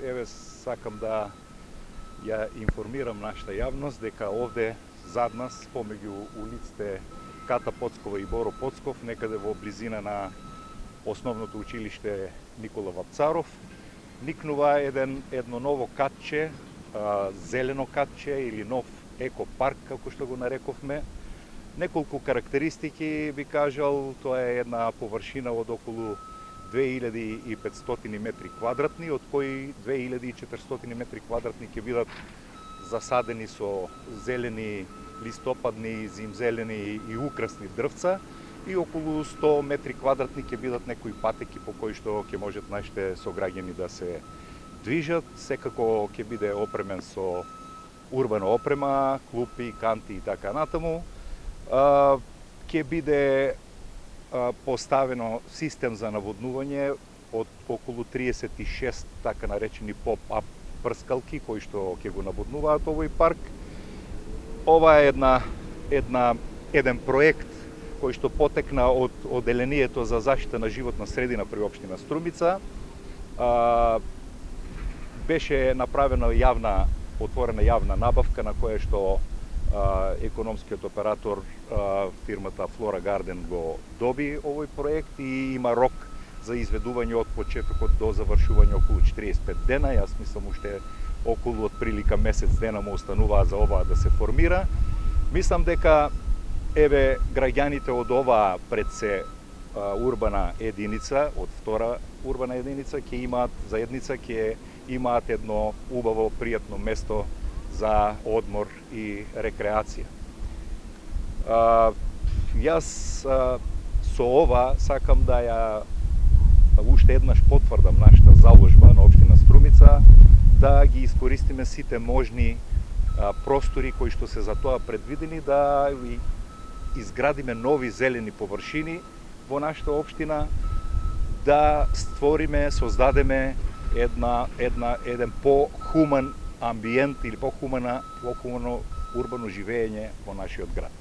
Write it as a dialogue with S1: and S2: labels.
S1: еве сакам да ја информирам нашата јавност дека овде зад нас, помеѓу улиците Ката Поцкова и Боро Поцков, некаде во близина на основното училиште Никола Вапцаров, никнува едно ново катче, зелено катче или нов екопарк, како што го нарековме. Неколку карактеристики би кажал, тоа е една површина од околу 2500 метри квадратни, од кои 2400 метри квадратни ќе бидат засадени со зелени, листопадни, зимзелени и украсни дрвца, и околу 100 метри квадратни ќе бидат некои патеки по кои што ќе можат нашите сограѓани да се движат. Секако ќе биде опремен со урбана опрема, клупи, канти и така натаму. Ќе биде поставено систем за наводнување од околу 36 така наречени поп-ап прскалки кои што ќе го наводнуваат овој парк. Ова е еден проект кој што потекна од Одделението за заштита на животна средина при општина Струмица. Беше направена отворена јавна набавка на која што економскиот оператор фирмата Флора Гарден го доби овој проект и има рок за изведување од почетокот до завршување околу 45 дена. Јас мислам уште околу отприлика месец дена му остануваа за оваа да се формира. Мислам дека еве граѓаните од оваа пред се урбана единица, од втора урбана единица ќе имаат заедница, ќе имаат едно убаво пријатно место за одмор и рекреација. Јас со ова сакам да ја уште еднаш потврдам нашата заложба на општина Струмица да ги искористиме сите можни простори кои што се за тоа предвидени, да изградиме нови зелени површини во нашата општина, да створиме, создадеме еден по-хуман амбиент или по-хумано урбано живење во нашиот град.